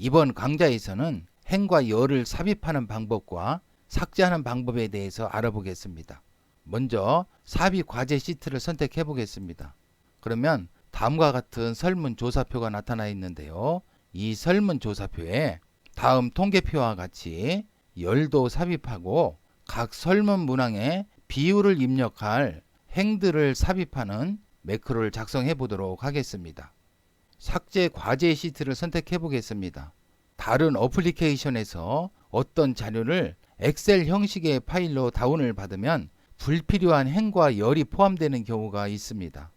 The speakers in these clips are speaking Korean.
이번 강좌에서는 행과 열을 삽입하는 방법과 삭제하는 방법에 대해서 알아보겠습니다. 먼저 삽입 과제 시트를 선택해 보겠습니다. 그러면 다음과 같은 설문조사표가 나타나 있는데요. 이 설문조사표에 다음 통계표와 같이 열도 삽입하고 각 설문 문항에 비율을 입력할 행들을 삽입하는 매크로를 작성해 보도록 하겠습니다. 삭제 과제 시트를 선택해 보겠습니다. 다른 어플리케이션에서 어떤 자료를 엑셀 형식의 파일로 다운을 받으면 불필요한 행과 열이 포함되는 경우가 있습니다.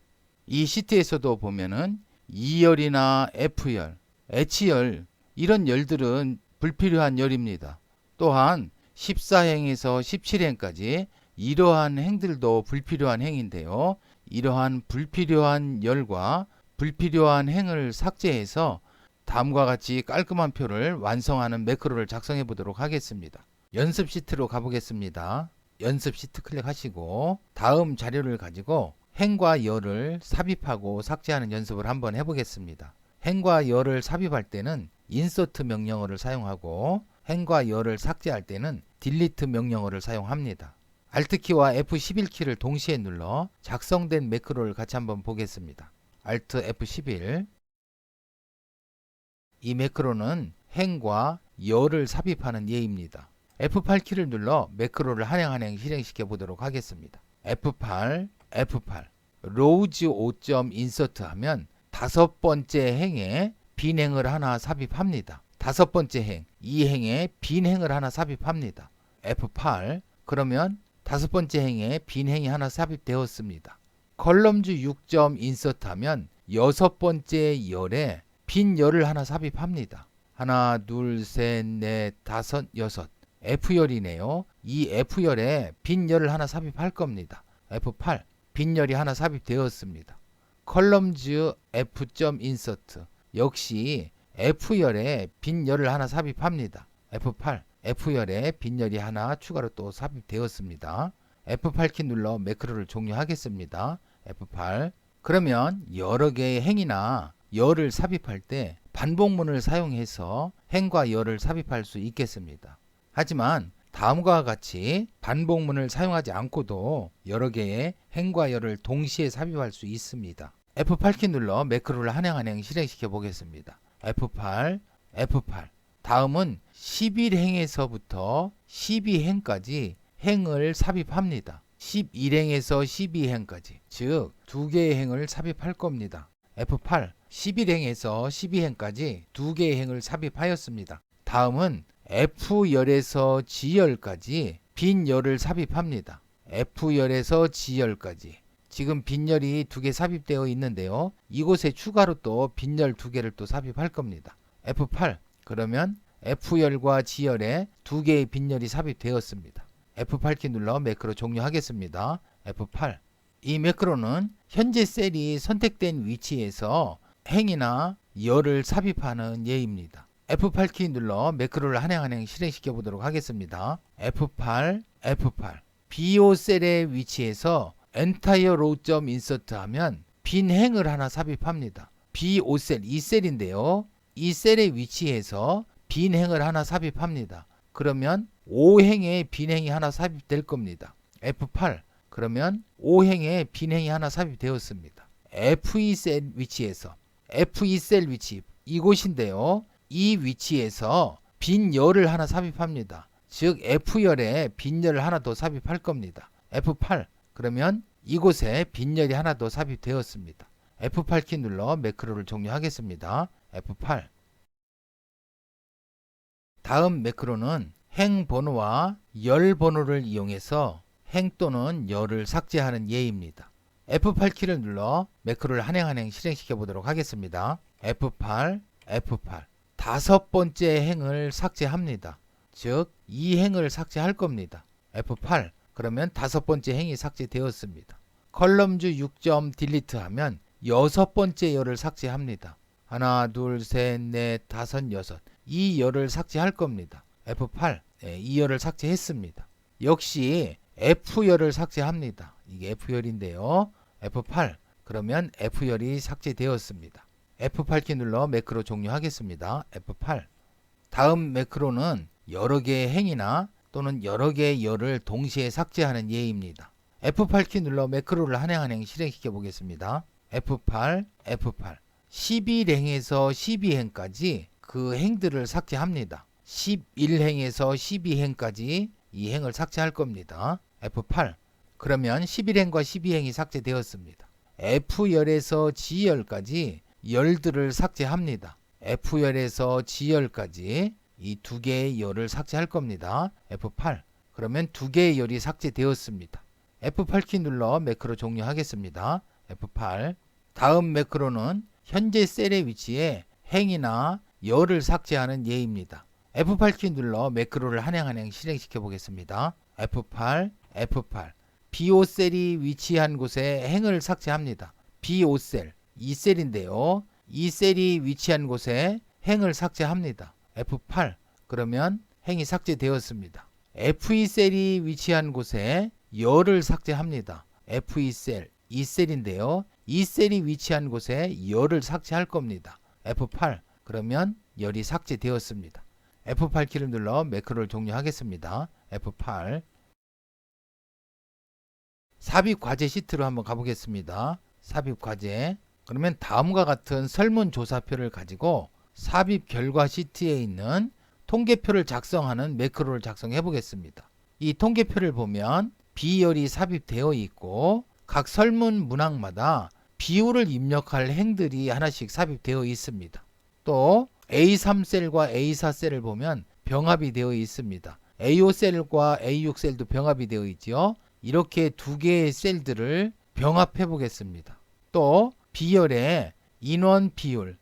이 시트에서도 보면은 E열이나 F열, H열 이런 열들은 불필요한 열입니다. 또한 14행에서 17행까지 이러한 행들도 불필요한 행인데요. 이러한 불필요한 열과 불필요한 행을 삭제해서 다음과 같이 깔끔한 표를 완성하는 매크로를 작성해 보도록 하겠습니다. 연습 시트로 가보겠습니다. 연습 시트 클릭하시고 다음 자료를 가지고 행과 열을 삽입하고 삭제하는 연습을 한번 해보겠습니다. 행과 열을 삽입할 때는 인서트 명령어를 사용하고 행과 열을 삭제할 때는 딜리트 명령어를 사용합니다. Alt키와 F11키를 동시에 눌러 작성된 매크로를 같이 한번 보겠습니다. Alt F11. 이 매크로는 행과 열을 삽입하는 예입니다. F8키를 눌러 매크로를 한행 실행시켜 보도록 하겠습니다. F8 rows 5점 insert 하면 다섯 번째 행에 빈 행을 하나 삽입합니다. 다섯 번째 행, 이 행에 빈 행을 하나 삽입합니다. F8 그러면 다섯 번째 행에 빈 행이 하나 삽입되었습니다. 컬럼즈 6점 insert 하면 여섯 번째 열에 빈 열을 하나 삽입합니다. 하나, 둘, 셋, 넷, 다섯, 여섯. F열이네요. 이 F열에 빈 열을 하나 삽입할 겁니다. F8 빈 열이 하나 삽입되었습니다. 컬럼즈 F.insert 역시 F열에 빈 열을 하나 삽입합니다. F8 F열에 빈 열이 하나 추가로 또 삽입되었습니다. F8키 눌러 매크로를 종료하겠습니다. F8 그러면 여러 개의 행이나 열을 삽입할 때 반복문을 사용해서 행과 열을 삽입할 수 있겠습니다. 하지만 다음과 같이 반복문을 사용하지 않고도 여러 개의 행과 열을 동시에 삽입할 수 있습니다. F8키 눌러 매크로를 한행 실행시켜 보겠습니다. F8 다음은 11행에서부터 12행까지 행을 삽입합니다. 11행에서 12행까지 즉 두 개의 행을 삽입할 겁니다. F8 11행에서 12행까지 두 개의 행을 삽입하였습니다. 다음은 F열에서 G열까지 빈 열을 삽입합니다. F열에서 G열까지 지금 빈 열이 두 개 삽입되어 있는데요. 이곳에 추가로 또 빈 열 두 개를 또 삽입할 겁니다. F8 그러면 F열과 G열에 두 개의 빈 열이 삽입되었습니다. F8키 눌러 매크로 종료하겠습니다. F8 이 매크로는 현재 셀이 선택된 위치에서 행이나 열을 삽입하는 예입니다. F8키 눌러 매크로를 한행 실행시켜 보도록 하겠습니다. F8 BO 셀의 위치에서 entire row.insert 하면 빈 행을 하나 삽입합니다. BO 셀, 이 셀인데요. 이 셀의 위치에서 빈 행을 하나 삽입합니다. 그러면 5행에 빈 행이 하나 삽입될 겁니다. F8 그러면 5행에 빈 행이 하나 삽입되었습니다. F2 셀 위치에서 F2 셀 위치 이곳인데요. 이 위치에서 빈 열을 하나 삽입합니다. 즉 F열에 빈 열을 하나 더 삽입할 겁니다. F8 그러면 이곳에 빈 열이 하나 더 삽입되었습니다. F8키 눌러 매크로를 종료하겠습니다. F8 다음 매크로는 행 번호와 열 번호를 이용해서 행 또는 열을 삭제하는 예입니다. F8키를 눌러 매크로를 한행 실행시켜 보도록 하겠습니다. F8 다섯 번째 행을 삭제합니다. 즉 이 행을 삭제할 겁니다. F8 그러면 다섯 번째 행이 삭제되었습니다. 컬럼즈 6점 딜리트 하면 여섯 번째 열을 삭제합니다. 하나, 둘, 셋, 넷, 다섯, 여섯. 이 열을 삭제할 겁니다. F8 이 열을 삭제했습니다. 역시 F열을 삭제합니다. 이게 F열인데요. F8 그러면 F열이 삭제되었습니다. F8키 눌러 매크로 종료하겠습니다. F8 다음 매크로는 여러 개의 행이나 또는 여러 개의 열을 동시에 삭제하는 예입니다. F8키 눌러 매크로를 한행 실행시켜 보겠습니다. F8, F8. 11행에서 12행까지 그 행들을 삭제합니다. 11행에서 12행까지 이 행을 삭제할 겁니다. F8. 그러면 11행과 12행이 삭제되었습니다. F열에서 G열까지 열들을 삭제합니다. F열에서 G열까지 이 두 개의 열을 삭제할 겁니다. F8. 그러면 두 개의 열이 삭제되었습니다. F8키 눌러 매크로 종료하겠습니다. F8. 다음 매크로는 현재 셀의 위치에 행이나 열을 삭제하는 예입니다. F8키 눌러 매크로를 한행 실행시켜 보겠습니다. F8, F8. B5셀이 위치한 곳에 행을 삭제합니다. B5셀, 이 셀인데요. 이 셀이 위치한 곳에 행을 삭제합니다. F8. 그러면 행이 삭제되었습니다. F2셀이 위치한 곳에 열을 삭제합니다. F2셀, 이 셀인데요. 이 셀이 위치한 곳에 열을 삭제할 겁니다. F8. 그러면 열이 삭제되었습니다. F8키를 눌러 매크로를 종료하겠습니다. F8. 삽입 과제 시트로 한번 가보겠습니다. 삽입 과제. 그러면 다음과 같은 설문조사표를 가지고 삽입 결과 시트에 있는 통계표를 작성하는 매크로를 작성해 보겠습니다. 이 통계표를 보면 B열이 삽입되어 있고 각 설문 문항마다 비율을 입력할 행들이 하나씩 삽입되어 있습니다. 또 A3셀과 A4셀을 보면 병합이 되어 있습니다. A5셀과 A6셀도 병합이 되어 있죠. 이렇게 두 개의 셀들을 병합해 보겠습니다. 또 B열에 인원 비율,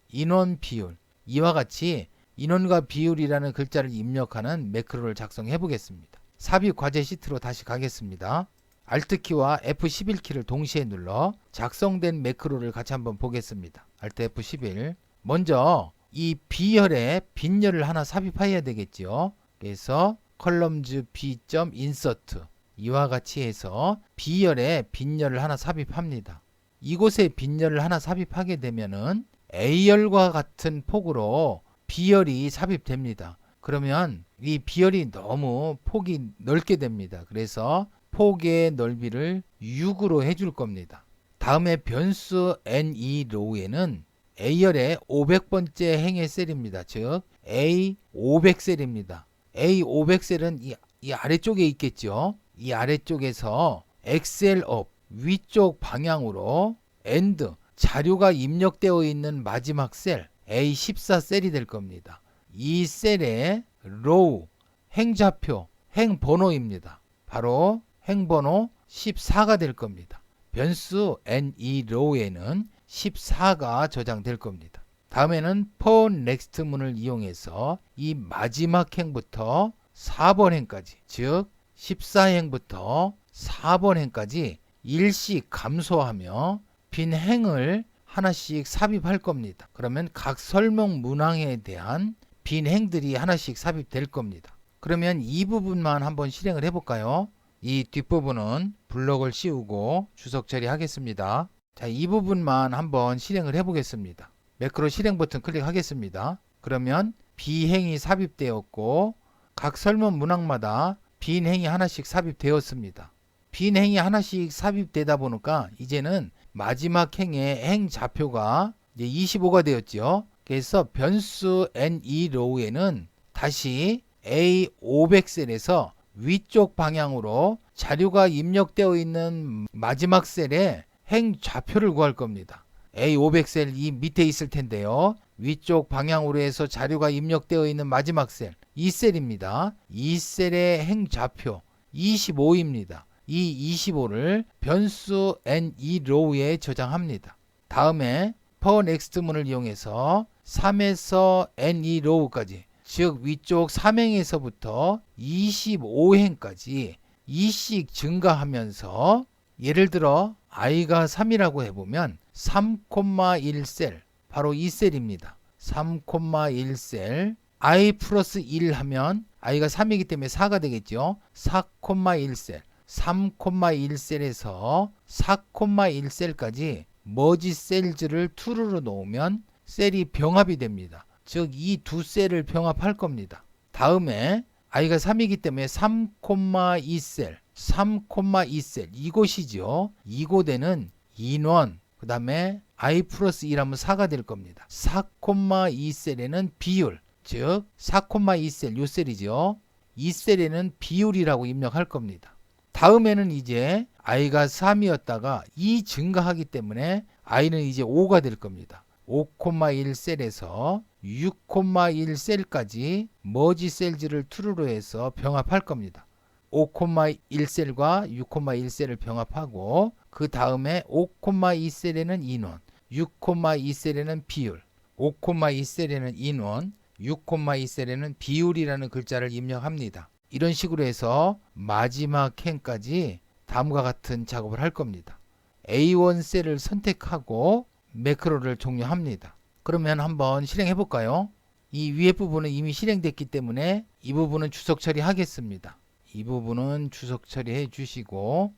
이와 같이 인원과 비율이라는 글자를 입력하는 매크로를 작성해 보겠습니다. 삽입 과제 시트로 다시 가겠습니다. Alt키와 F11키를 동시에 눌러 작성된 매크로를 같이 한번 보겠습니다. Alt F11. 먼저 이 B열에 빈열을 하나 삽입해야 되겠죠. 그래서 columns B.insert 이와 같이 해서 B열에 빈열을 하나 삽입합니다. 이곳에 빈열을 하나 삽입하게 되면은 A열과 같은 폭으로 B열이 삽입됩니다. 그러면 이 B열이 너무 폭이 넓게 됩니다. 그래서 폭의 넓이를 6으로 해줄 겁니다. 다음에 변수 NErow에는 A열의 500번째 행의 셀입니다. 즉 A500셀입니다. A500셀은 이 아래쪽에 있겠죠. 이 아래쪽에서 XL업 위쪽 방향으로 AND 자료가 입력되어 있는 마지막 셀 A14셀이 될 겁니다. 이 셀의 row 행좌표 행번호입니다. 바로 행번호 14가 될 겁니다. 변수 NErow에는 14가 저장될 겁니다. 다음에는 for next 문을 이용해서 이 마지막 행부터 4번 행까지 즉 14행부터 4번 행까지 일씩 감소하며 빈 행을 하나씩 삽입할 겁니다. 그러면 각 설명 문항에 대한 빈 행들이 하나씩 삽입될 겁니다. 그러면 이 부분만 한번 실행을 해볼까요? 이 뒷부분은 블럭을 씌우고 주석 처리하겠습니다. 자, 이 부분만 한번 실행을 해보겠습니다. 매크로 실행 버튼 클릭하겠습니다. 그러면 B행이 삽입되었고 각 설문 문항마다 빈 행이 하나씩 삽입되었습니다. 빈 행이 하나씩 삽입되다 보니까 이제는 마지막 행의 행 좌표가 이제 25가 되었죠. 그래서 변수 NErow에는 다시 A500셀에서 위쪽 방향으로 자료가 입력되어 있는 마지막 셀에 행 좌표를 구할 겁니다. A500셀 이 밑에 있을 텐데요. 위쪽 방향으로 해서 자료가 입력되어 있는 마지막 셀, 이 셀입니다. 이 셀의 행 좌표 25입니다. 이 25를 변수 NErow에 저장합니다. 다음에 for next 문을 이용해서 3에서 NErow까지 즉 위쪽 3행에서부터 25행까지 2씩 증가하면서 예를 들어 i가 3이라고 해보면 3,1셀 바로 이 셀입니다. 3,1셀 i 플러스 1 하면 i가 3이기 때문에 4가 되겠죠. 4,1셀 3,1셀에서 4,1셀까지 머지 셀즈를 투르로 놓으면 셀이 병합이 됩니다. 즉 이 두 셀을 병합할 겁니다. 다음에 i가 3이기 때문에 3,2셀, 3,2셀 이곳이죠. 이곳에는 인원, 그 다음에 i 플러스 1하면 4가 될 겁니다. 4,2셀에는 비율, 즉 4,2셀 요 셀이죠. 이 셀에는 비율이라고 입력할 겁니다. 다음에는 이제 i가 3이었다가 2 증가하기 때문에 i는 이제 5가 될 겁니다. 5,1셀에서 6,1셀까지 머지 셀즈를 true로 해서 병합할 겁니다. 5,1셀과 6,1셀을 병합하고 그 다음에 5,2셀에는 인원, 6,2셀에는 비율, 5,2셀에는 인원, 6,2셀에는 비율이라는 글자를 입력합니다. 이런 식으로 해서 마지막 행까지 다음과 같은 작업을 할 겁니다. A1 셀을 선택하고 매크로를 종료합니다. 그러면 한번 실행해 볼까요? 이 위에 부분은 이미 실행됐기 때문에 이 부분은 주석 처리하겠습니다. 이 부분은 주석 처리해 주시고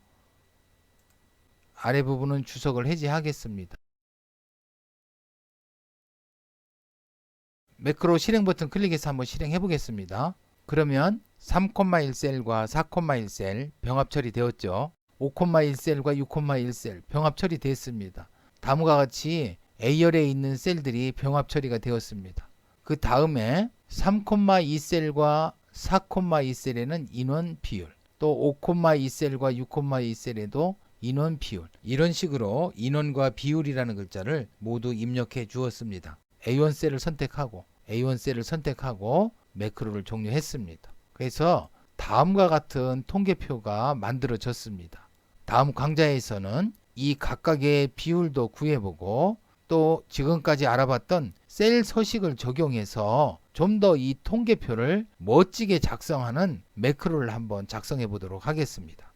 아래 부분은 주석을 해제하겠습니다. 매크로 실행 버튼 클릭해서 한번 실행해 보겠습니다. 그러면 3,1셀과 4,1셀 병합 처리되었죠. 5,1셀과 6,1셀 병합 처리됐습니다. 다음과 같이 A열에 있는 셀들이 병합 처리가 되었습니다. 그 다음에 3,2셀과 4,2셀에는 인원 비율, 또 5,2셀과 6,2셀에도 인원 비율, 이런 식으로 인원과 비율이라는 글자를 모두 입력해 주었습니다. A1 셀을 선택하고 A1 셀을 선택하고 매크로를 종료했습니다. 그래서 다음과 같은 통계표가 만들어졌습니다. 다음 강좌에서는 이 각각의 비율도 구해보고 또 지금까지 알아봤던 셀 서식을 적용해서 좀 더 이 통계표를 멋지게 작성하는 매크로를 한번 작성해 보도록 하겠습니다.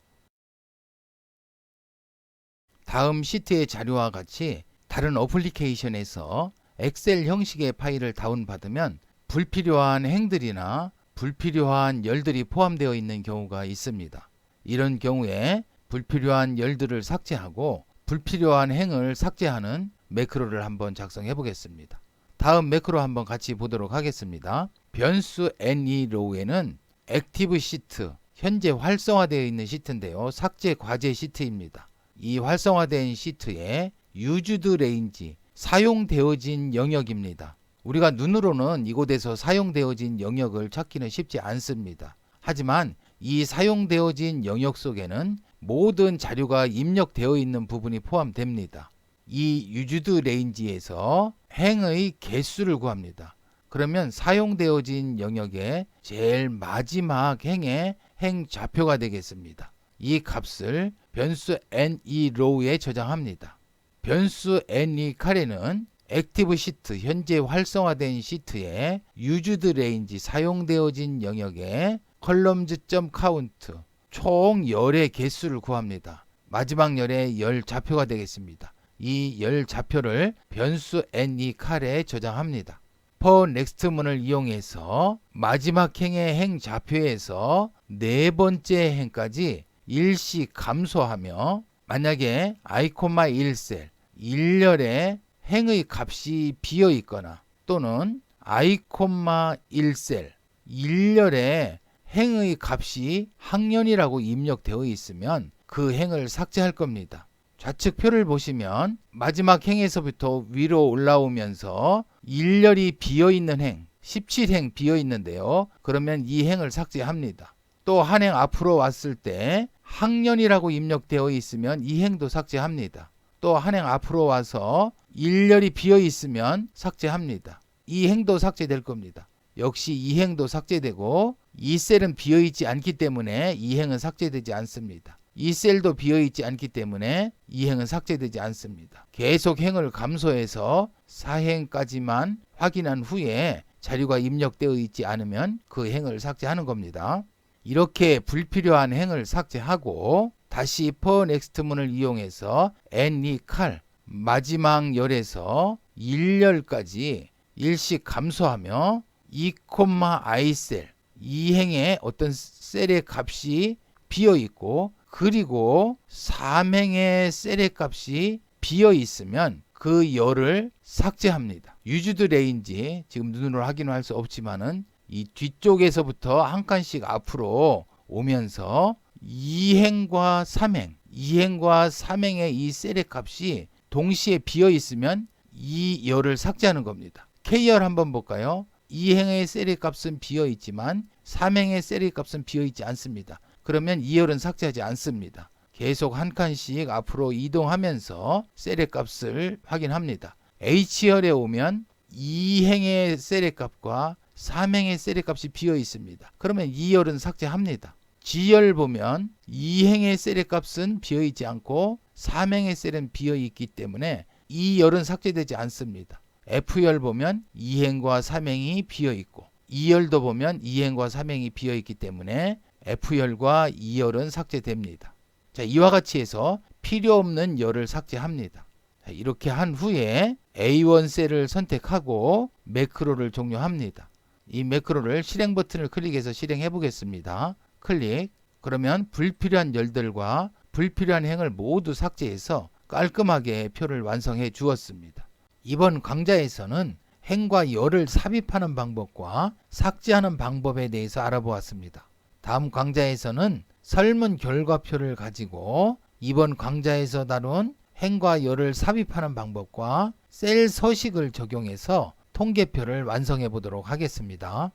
다음 시트의 자료와 같이 다른 어플리케이션에서 엑셀 형식의 파일을 다운받으면 불필요한 행들이나 불필요한 열들이 포함되어 있는 경우가 있습니다. 이런 경우에 불필요한 열들을 삭제하고 불필요한 행을 삭제하는 매크로를 한번 작성해 보겠습니다. 다음 매크로 한번 같이 보도록 하겠습니다. 변수 NErow에는 액티브 시트, 현재 활성화되어 있는 시트인데요. 삭제 과제 시트입니다. 이 활성화된 시트에 used range, 사용되어진 영역입니다. 우리가 눈으로는 이곳에서 사용되어진 영역을 찾기는 쉽지 않습니다. 하지만 이 사용되어진 영역 속에는 모든 자료가 입력되어 있는 부분이 포함됩니다. 이 used range에서 행의 개수를 구합니다. 그러면 사용되어진 영역의 제일 마지막 행의 행 좌표가 되겠습니다. 이 값을 변수 NErow에 저장합니다. 변수 NECal에는 액티브 시트, 현재 활성화된 시트에 used range, 사용되어진 영역에 columns.count, 총 열의 개수를 구합니다. 마지막 열의 열 좌표가 되겠습니다. 이 열 좌표를 변수 NECal에 저장합니다. per next 문을 이용해서 마지막 행의 행 좌표에서 네 번째 행까지 일씩 감소하며 만약에 i,1셀 1열에 행의 값이 비어 있거나 또는 i,1셀 1열에 행의 값이 학년이라고 입력되어 있으면 그 행을 삭제할 겁니다. 좌측표를 보시면 마지막 행에서부터 위로 올라오면서 1열이 비어있는 행, 17행 비어있는데요. 그러면 이 행을 삭제합니다. 또 한 행 앞으로 왔을 때 학년이라고 입력되어 있으면 이 행도 삭제합니다. 또 한 행 앞으로 와서 1열이 비어있으면 삭제합니다. 이 행도 삭제될 겁니다. 역시 이 행도 삭제되고 이 셀은 비어있지 않기 때문에 이 행은 삭제되지 않습니다. 이 셀도 비어있지 않기 때문에 이 행은 삭제되지 않습니다. 계속 행을 감소해서 4행까지만 확인한 후에 자료가 입력되어 있지 않으면 그 행을 삭제하는 겁니다. 이렇게 불필요한 행을 삭제하고 다시 per next 문을 이용해서 NECal 마지막 열에서 1열까지 일씩 감소하며 2,i셀 이 행에 어떤 셀의 값이 비어 있고 그리고 3행의 셀의 값이 비어 있으면 그 열을 삭제합니다. 유즈드 레인지 지금 눈으로 확인할 수 없지만은 이 뒤쪽에서부터 한 칸씩 앞으로 오면서 2행과 3행, 2행과 3행의 이 셀의 값이 동시에 비어 있으면 이 열을 삭제하는 겁니다. K열 한번 볼까요? 2행의 셀의 값은 비어 있지만 3행의 셀의 값은 비어 있지 않습니다. 그러면 이 열은 삭제하지 않습니다. 계속 한 칸씩 앞으로 이동하면서 셀의 값을 확인합니다. H열에 오면 2행의 셀의 값과 3행의 셀의 값이 비어 있습니다. 그러면 이 열은 삭제합니다. G열 보면 2행의 셀의 값은 비어 있지 않고 3행의 셀은 비어 있기 때문에 이 열은 삭제되지 않습니다. F열 보면 2행과 3행이 비어 있고 2열도 보면 2행과 3행이 비어 있기 때문에 F열과 2열은 삭제됩니다. 자, 이와 같이 해서 필요 없는 열을 삭제합니다. 자, 이렇게 한 후에 A1 셀을 선택하고 매크로를 종료합니다. 이 매크로를 실행 버튼을 클릭해서 실행해 보겠습니다. 클릭. 그러면 불필요한 열들과 불필요한 행을 모두 삭제해서 깔끔하게 표를 완성해 주었습니다. 이번 강좌에서는 행과 열을 삽입하는 방법과 삭제하는 방법에 대해서 알아보았습니다. 다음 강좌에서는 설문 결과표를 가지고 이번 강좌에서 다룬 행과 열을 삽입하는 방법과 셀 서식을 적용해서 통계표를 완성해 보도록 하겠습니다.